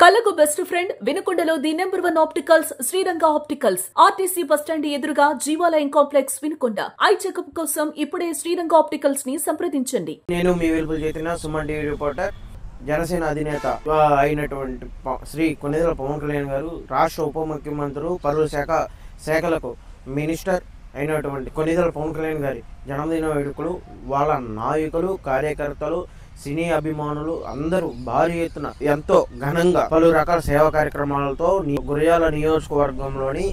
కలకు best friend వినుకొండలో the number 1 opticals Sriranga opticals RTC bus stand ఎదురుగా Jeevalayam complex Vinukonda. Eye checkup కోసం ఇప్పుడే శ్రీరంగ ఆప్టికల్స్ ని సంప్రదించండి. నేను మీ వెలుపుల చేతిన సుమన్ టీవీ రిపోర్టర్. జనసేన అధినేత అయినటువంటి శ్రీ కొణిదెల పవన్ కళ్యాణ్ గారు రాష్ట్ర ఉప ముఖ్యమంత్రి పరుల శాఖలకు మినిస్టర్ అయినటువంటి కొణిదెల పవన్ కళ్యాణ్ గారి జన్మదిన వేడుకలు వాళ్ళ నాయకులు కార్యకర్తలు సినీ అభిమానులు అందరూ భారీ ఎత్తున ఎంతో ఘనంగా పలు రకాల సేవా కార్యక్రమాలతో గురజాల నియోజకవర్గంలోని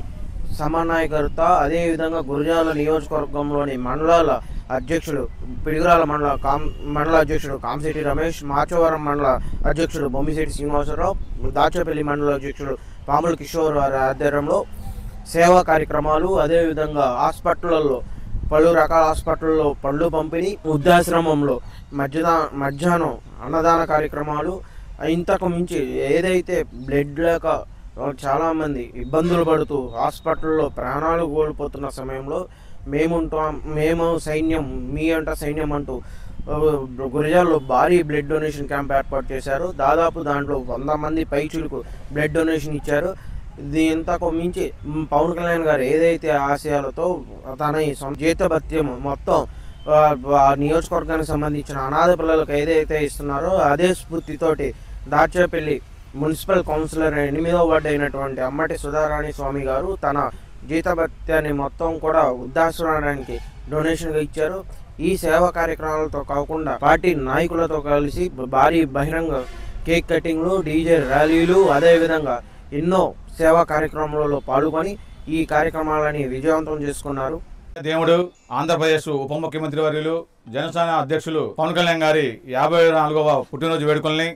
సమన్వయకర్త అదేవిధంగా గురజాల నియోజకవర్గంలోని మండలాల అధ్యక్షుడు పిడుగురాల మండల అధ్యక్షుడు కాంశెట్టి రమేష్, మాచవరం మండల అధ్యక్షుడు బొమ్మిశెట్టి శ్రీనివాసరావు, దాచేపల్లి మండల అధ్యక్షుడు పాముల కిషోర్ వారి ఆధ్వర్యంలో సేవా కార్యక్రమాలు, అదేవిధంగా హాస్పిటళ్లలో పలు రకాల హాస్పిటల్లో పండ్లు పంపిణీ, వృద్ధాశ్రమంలో మధ్యాహ్నం అన్నదాన కార్యక్రమాలు, ఇంతకు మించి ఏదైతే బ్లడ్ లేక చాలామంది ఇబ్బందులు పడుతూ హాస్పిటల్లో ప్రాణాలు కోల్పోతున్న సమయంలో మేము సైన్యం మీ అంట సైన్యం అంటూ గురజాల్లో భారీ బ్లడ్ డొనేషన్ క్యాంప్ ఏర్పాటు చేశారు. దాదాపు దాంట్లో 100 మంది పైచులకు బ్లడ్ డొనేషన్ ఇచ్చారు. ఇంతకు మించి పవన్ కళ్యాణ్ గారు ఏదైతే ఆశయాలతో తన జీతభత్యం మొత్తం నియోజకవర్గానికి సంబంధించిన అనాథ పిల్లలకు ఏదైతే ఇస్తున్నారో అదే స్ఫూర్తితోటి దాచేపల్లి మున్సిపల్ కౌన్సిలర్ 8వ వార్డు అయినటువంటి అమ్మటి సుధారాణి స్వామి గారు తన జీతభత్యాన్ని మొత్తం కూడా వృద్ధాశ్రమానికి డొనేషన్గా ఇచ్చారు. ఈ సేవా కార్యక్రమాలతో కాకుండా పార్టీ నాయకులతో కలిసి భారీ బహిరంగ కేక్ కటింగ్లు, డీజే ర్యాలీలు, అదేవిధంగా ఎన్నో సేవా కార్యక్రమాలలో పాల్గొని ఈ కార్యక్రమాలని విజయవంతం చేసుకున్నారు. దేవుడు ఆంధ్రప్రదేశ్ ఉప ముఖ్యమంత్రి వర్యులు జనసేన అధ్యక్షులు పవన్ కళ్యాణ్ గారి 54వ పుట్టినరోజు వేడుకల్ని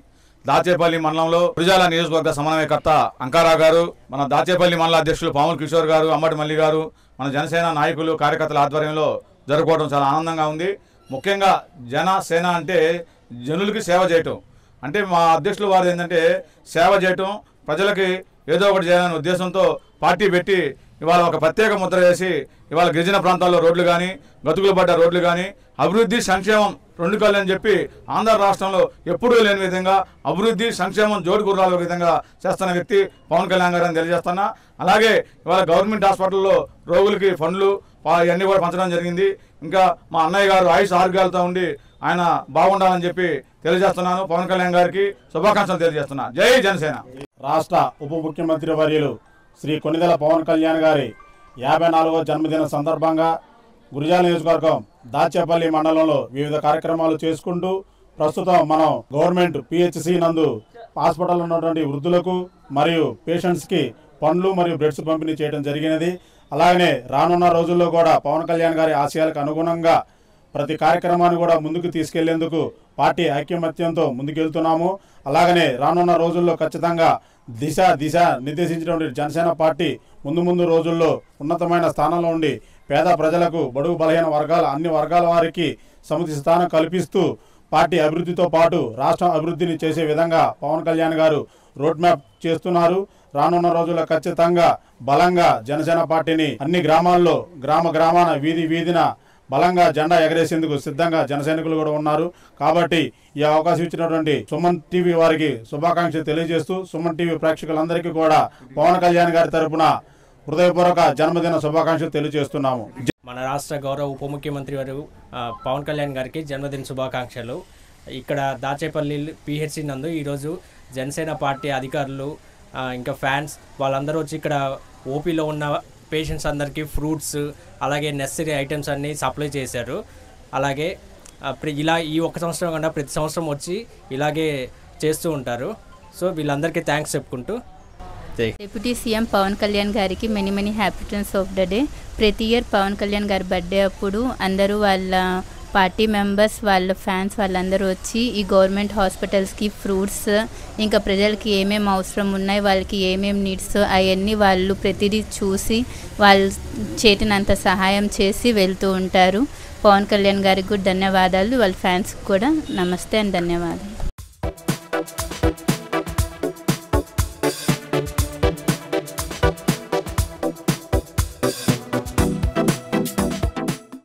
దాచేపల్లి మండలంలో గురజాల నియోజకవర్గ సమన్వయకర్త అంకారావు గారు, మన దాచేపల్లి మండల అధ్యక్షులు పాముల కిషోర్ గారు, అమ్మటి మల్లి గారు, మన జనసేన నాయకులు కార్యకర్తల ఆధ్వర్యంలో జరుపుకోవడం చాలా ఆనందంగా ఉంది. ముఖ్యంగా జనసేన అంటే జనులకి సేవ చేయటం, అంటే మా అధ్యక్షులు వారు ఏంటంటే సేవ చేయటం, ప్రజలకి ఏదో ఒకటి చేయాలనే ఉద్దేశంతో పార్టీ పెట్టి ఇవాళ ఒక ప్రత్యేక ముద్ర వేసి ఇవాళ గిరిజన ప్రాంతాల్లో రోడ్లు కానీ, గతుకులు పడ్డ రోడ్లు కానీ, అభివృద్ధి సంక్షేమం 2 కళ్ళు అని చెప్పి ఆంధ్ర రాష్ట్రంలో ఎప్పుడూ లేని విధంగా అభివృద్ధి సంక్షేమం జోడు గుర్రాల విధంగా చేస్తున్న వ్యక్తి పవన్ కళ్యాణ్ గారు అని తెలియజేస్తున్నా. అలాగే ఇవాళ గవర్నమెంట్ హాస్పిటల్లో రోగులకి ఫండ్లు ఇవన్నీ కూడా పంచడం జరిగింది. ఇంకా మా అన్నయ్య గారు ఆయుష్ ఆరోగ్యాలతో ఉండి ఆయన బాగుండాలని చెప్పి తెలియజేస్తున్నాను. పవన్ కళ్యాణ్ గారికి శుభాకాంక్షలు తెలియజేస్తున్నా. జై జనసేన. రాష్ట్ర ఉప ముఖ్యమంత్రి వర్యులు శ్రీ కొణిదెల పవన్ కళ్యాణ్ గారి 54వ జన్మదిన సందర్భంగా గురజాల నియోజకవర్గం దాచేపల్లి మండలంలో వివిధ కార్యక్రమాలు చేసుకుంటూ ప్రస్తుతం మనం గవర్నమెంట్ పిహెచ్సి నందు హాస్పిటల్లో ఉన్నటువంటి వృద్ధులకు మరియు పేషెంట్స్కి పండ్లు మరియు బ్రెడ్స్ పంపిణీ చేయడం జరిగినది. అలాగనే రానున్న రోజుల్లో కూడా పవన్ కళ్యాణ్ గారి ఆశయాలకు అనుగుణంగా ప్రతి కార్యక్రమాన్ని కూడా ముందుకు తీసుకెళ్లేందుకు పార్టీ ఐకమత్యంతో ముందుకెళ్తున్నాము. అలాగనే రానున్న రోజుల్లో ఖచ్చితంగా దిశ నిర్దేశించినటువంటి జనసేన పార్టీ ముందు రోజుల్లో ఉన్నతమైన స్థానంలో ఉండి పేద ప్రజలకు, బడుగు బలహీన వర్గాల అన్ని వర్గాల వారికి సముచిత స్థానం కల్పిస్తూ పార్టీ అభివృద్ధితో పాటు రాష్ట్రం అభివృద్ధిని చేసే విధంగా పవన్ కళ్యాణ్ గారు రోడ్ మ్యాప్ చేస్తున్నారు. రానున్న రోజుల్లో ఖచ్చితంగా బలంగా జనసేన పార్టీని అన్ని గ్రామాల్లో గ్రామాన వీధిన బలంగా జెండా ఎగరేసేందుకు సిద్ధంగా జనసైనికులు కూడా ఉన్నారు. కాబట్టి ఈ అవకాశం ఇచ్చినటువంటి సుమన్ టీవీ వారికి శుభాకాంక్షలు తెలియజేస్తూ సుమన్ టీవీ ప్రేక్షకులందరికీ కూడా పవన్ కళ్యాణ్ గారి తరపున హృదయపూర్వక జన్మదిన శుభాకాంక్షలు తెలియజేస్తున్నాము. మన రాష్ట్ర గౌరవ ఉప ముఖ్యమంత్రి వారు పవన్ కళ్యాణ్ గారికి జన్మదిన శుభాకాంక్షలు. ఇక్కడ దాచేపల్లి పిహెచ్సి నందు ఈరోజు జనసేన పార్టీ అధికారులు ఇంకా ఫ్యాన్స్ వాళ్ళందరూ వచ్చి ఇక్కడ ఓపీలో ఉన్న పేషెంట్స్ అందరికీ ఫ్రూట్స్ అలాగే నెసరీ ఐటమ్స్ అన్నీ సప్లై చేశారు. అలాగే ఇలా ఈ 1 సంవత్సరం కన్నా ప్రతి సంవత్సరం వచ్చి ఇలాగే చేస్తూ ఉంటారు. సో వీళ్ళందరికీ థ్యాంక్స్ చెప్పుకుంటూ డిప్యూటీ సీఎం పవన్ కళ్యాణ్ గారికి many happy returns of the day. ప్రతి ఇయర్ పవన్ కళ్యాణ్ గారి బర్త్డే అప్పుడు అందరూ వాళ్ళ పార్టీ మెంబర్స్, వాళ్ళ ఫ్యాన్స్ వాళ్ళందరూ వచ్చి ఈ గవర్నమెంట్ హాస్పిటల్స్కి ఫ్రూట్స్, ఇంకా ప్రజలకి ఏమేమి అవసరం ఉన్నాయి, వాళ్ళకి ఏమేమి నీడ్స్ అవన్నీ వాళ్ళు ప్రతిదీ చూసి వాళ్ళు చేతినంత సహాయం చేసి వెళ్తూ ఉంటారు. పవన్ కళ్యాణ్ గారికి కూడా ధన్యవాదాలు, వాళ్ళ ఫ్యాన్స్కి కూడా నమస్తే అండ్ ధన్యవాదాలు.